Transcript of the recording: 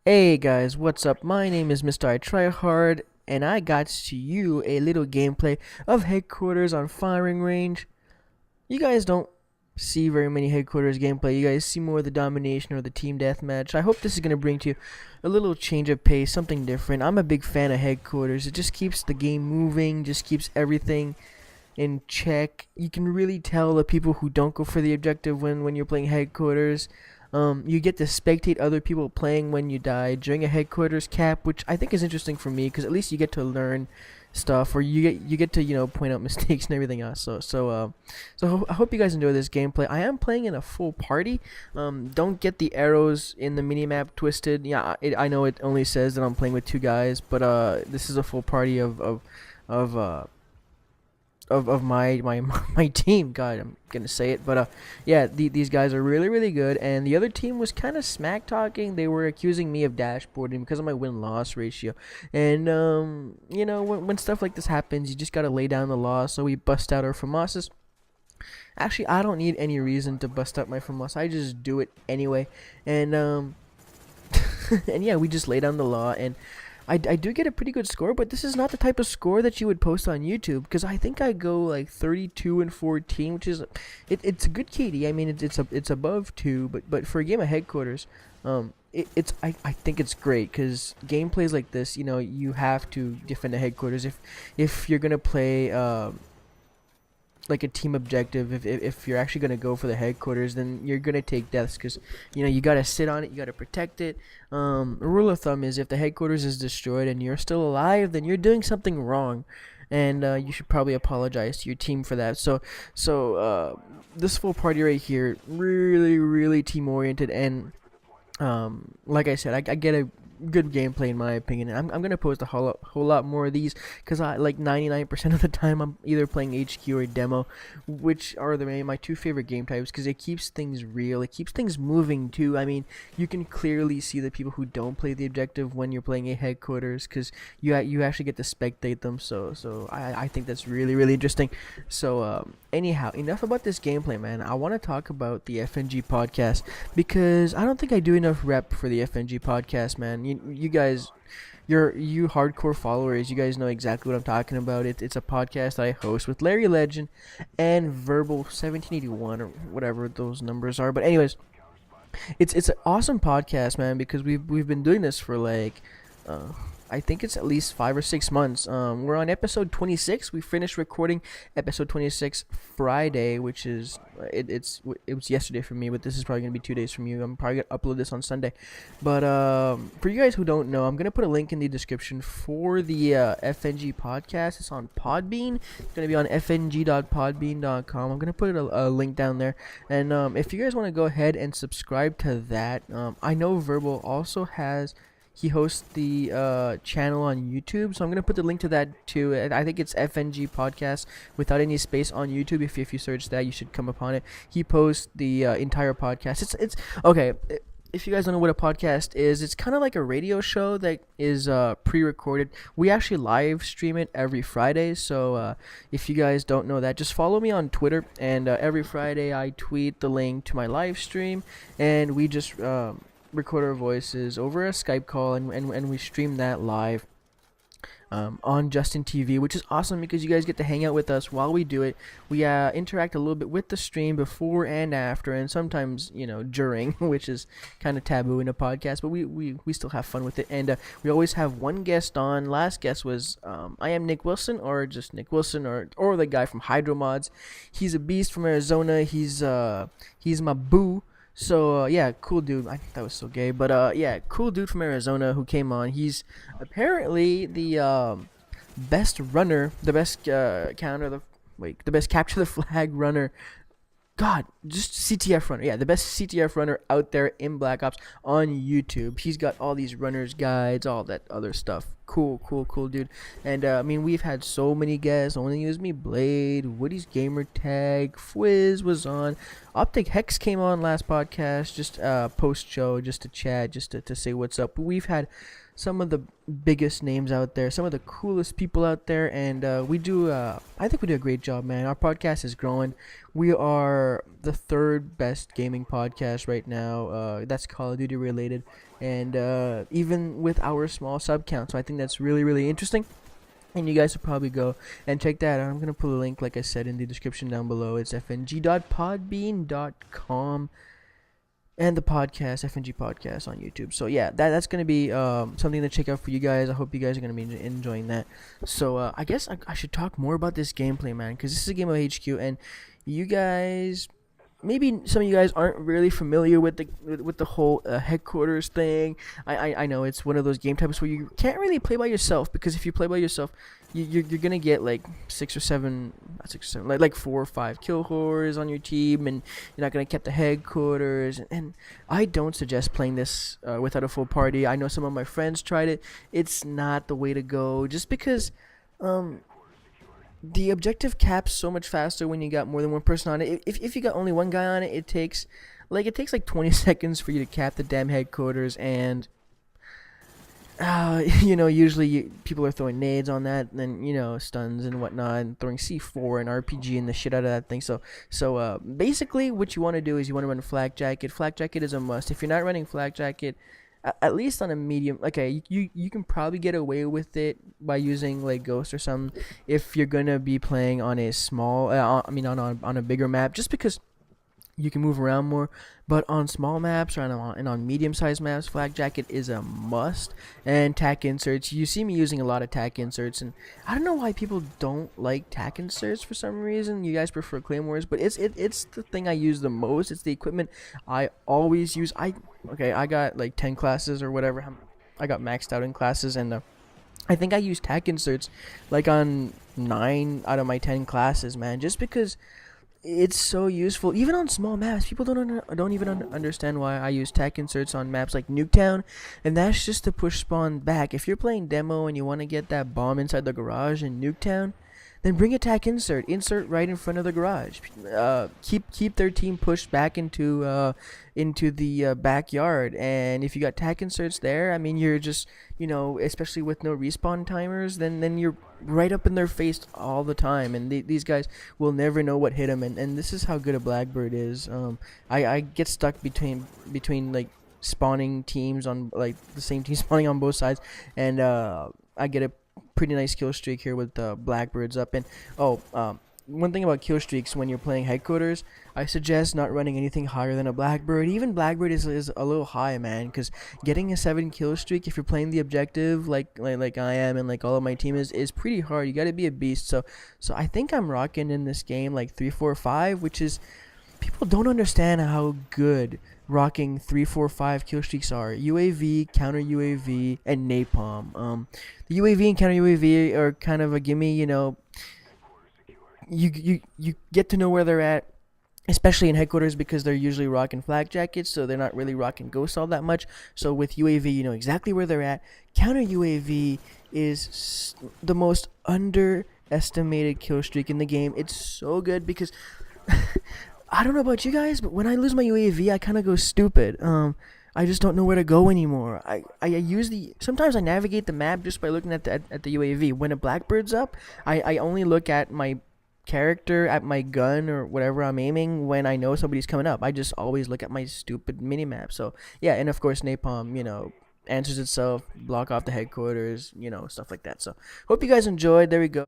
Hey guys, what's up? My name is MrITryHard, and I got to you a little gameplay of headquarters on Firing Range. You guys don't see very many headquarters gameplay. You guys see more of the domination or the team deathmatch. I hope this is gonna bring to you a little change of pace, something different. I'm a big fan of headquarters. It just keeps the game moving, just keeps everything in check. You can really tell the people who don't go for the objective when you're playing headquarters. You get to spectate other people playing when you die during a headquarters cap, which I think is interesting for me because at least you get to learn stuff, or you get to point out mistakes and everything else. I hope you guys enjoy this gameplay. I am playing in a full party. Don't get the arrows in the minimap twisted. Yeah, I know it only says that I'm playing with two guys, but this is a full party of uh of my my team. God, I'm gonna say it, but yeah, these guys are really good. And the other team was kind of smack talking. They were accusing me of dashboarding because of my win loss ratio. And when stuff like this happens, you just gotta lay down the law. So we bust out our FAMASs. Actually, I don't need any reason to bust out my FAMAS. I just do it anyway. And and yeah, we just lay down the law. And I do get a pretty good score, but this is not the type of score that you would post on YouTube, because I think I go like 32 and 14, which is it's a good KD. I mean, it's above 2, but for a game of headquarters, I think it's great because gameplays like this, you have to defend the headquarters if you're gonna play like a team objective. If you're actually gonna go for the headquarters, then you're gonna take deaths because you gotta sit on it, you gotta protect it. Rule of thumb is if the headquarters is destroyed and you're still alive, then you're doing something wrong, and you should probably apologize to your team for that. This full party right here, really team oriented, and like I said, I get a good gameplay in my opinion. I'm gonna post a whole lot more of these because I like 99% of the time I'm either playing HQ or demo, which are my two favorite game types because it keeps things real, it keeps things moving too. I mean, you can clearly see the people who don't play the objective when you're playing a headquarters because you actually get to spectate them. I think that's really interesting. Anyhow, enough about this gameplay, man. I want to talk about the FNG podcast because I don't think I do enough rep for the FNG podcast, man. You guys, you hardcore followers, you guys know exactly what I'm talking about. It's a podcast I host with Larry Legend and Verbal 1781 or whatever those numbers are. But anyways, it's an awesome podcast, man, because we've been doing this for like I think it's at least 5 or 6 months. We're on episode 26. We finished recording episode 26 Friday, which is it was yesterday for me, but this is probably gonna be 2 days from you. I'm probably gonna upload this on Sunday. But for you guys who don't know, I'm gonna put a link in the description for the FNG podcast. It's on Podbean. It's gonna be on fng.podbean.com. I'm gonna put a link down there, and if you guys want to go ahead and subscribe to that, I know Verbal also has. He hosts the channel on YouTube, so I'm gonna put the link to that too. I think it's FNG Podcast without any space on YouTube. If you search that, you should come upon it. He posts the entire podcast. It's okay. If you guys don't know what a podcast is, it's kind of like a radio show that is pre-recorded. We actually live stream it every Friday, so if you guys don't know that, just follow me on Twitter, and every Friday I tweet the link to my live stream, and we just record our voices over a Skype call, and we stream that live on Justin TV, which is awesome because you guys get to hang out with us while we do it. We interact a little bit with the stream before and after, and sometimes during, which is kind of taboo in a podcast, but we still have fun with it. And we always have one guest on. Last guest was I am Nick Wilson, or just Nick Wilson, or the guy from Hydro Mods. He's a beast from Arizona. He's my boo. So yeah, cool dude. I think that was so gay, but yeah, cool dude from Arizona who came on. He's apparently the best runner, the best the best capture the flag runner. God, just CTF runner. Yeah, the best CTF runner out there in Black Ops on YouTube. He's got all these runners guides, all that other stuff. Cool dude. And I mean, we've had so many guests. Only Use Me Blade, Woody's Gamer Tag, Fwiz was on, Optic Hex came on last podcast, just post show, just to chat, just to say what's up. But we've had some of the biggest names out there, some of the coolest people out there, and I think we do a great job, man. Our podcast is growing. We are the third best gaming podcast right now. That's Call of Duty related, and even with our small sub count. So I think that's really, really interesting. And you guys should probably go and check that out. I'm going to put a link, like I said, in the description down below. It's fng.podbean.com. And the podcast, FNG Podcast on YouTube. So yeah, that's gonna be something to check out for you guys. I hope you guys are gonna be enjoying that. So I guess I should talk more about this gameplay, man, because this is a game of HQ, and you guys, maybe some of you guys aren't really familiar with the whole headquarters thing. I know it's one of those game types where you can't really play by yourself, because if you play by yourself, you're gonna get like 6 or 7, not 6 or 7, like 4 or 5 kill whores on your team, and you're not gonna keep the headquarters. And I don't suggest playing this without a full party. I know some of my friends tried it. It's not the way to go, just because the objective caps so much faster when you got more than one person on it. If you got only one guy on it, it takes like 20 seconds for you to cap the damn headquarters. And usually people are throwing nades on that, and then stuns and whatnot, and throwing C4 and RPG and the shit out of that thing. So basically what you want to do is you want to run flak jacket. Flak jacket is a must. If you're not running flak jacket, at least on a medium, okay, you can probably get away with it by using like Ghost or something if you're gonna be playing on a small, on a bigger map, just because you can move around more. But on small maps or on medium-sized maps, flak jacket is a must. And tack inserts, you see me using a lot of tack inserts, and I don't know why people don't like tack inserts for some reason. You guys prefer claymores, but it's the thing I use the most. It's the equipment I always use. I got like 10 classes or whatever. I got maxed out in classes, and I think I use tack inserts like on 9 out of my 10 classes, man, just because it's so useful. Even on small maps, people don't even understand why I use tack inserts on maps like Nuketown, and that's just to push spawn back. If you're playing demo and you want to get that bomb inside the garage in Nuketown, then bring a tack insert right in front of the garage. Keep their team pushed back into the backyard. And if you got tack inserts there, I mean, you're just, especially with no respawn timers, then you're right up in their face all the time, and these guys will never know what hit them. And this is how good a Blackbird is. I get stuck between like spawning teams on, like, the same team spawning on both sides, and I get a pretty nice kill streak here with Blackbirds up. And one thing about kill streaks when you're playing headquarters, I suggest not running anything higher than a Blackbird. Even Blackbird is a little high, man, because getting a 7 kill streak if you're playing the objective like I am and like all of my team is pretty hard. You got to be a beast. So I think I'm rocking in this game like 3, 4, 5, which is, people don't understand how good rocking 3, 4, 5 kill streaks are. UAV, counter UAV, and napalm. The UAV and counter UAV are kind of a gimme. You get to know where they're at, especially in headquarters, because they're usually rocking flak jackets, so they're not really rocking ghosts all that much. So with UAV, you know exactly where they're at. Counter UAV is the most underestimated kill streak in the game. It's so good because I don't know about you guys, but when I lose my UAV, I kind of go stupid. I just don't know where to go anymore. Sometimes I navigate the map just by looking at the UAV. When a Blackbird's up, I only look at my character, at my gun or whatever I'm aiming when I know somebody's coming up. I just always look at my stupid minimap. So yeah, and of course napalm, answers itself, block off the headquarters, stuff like that. So hope you guys enjoyed. There we go.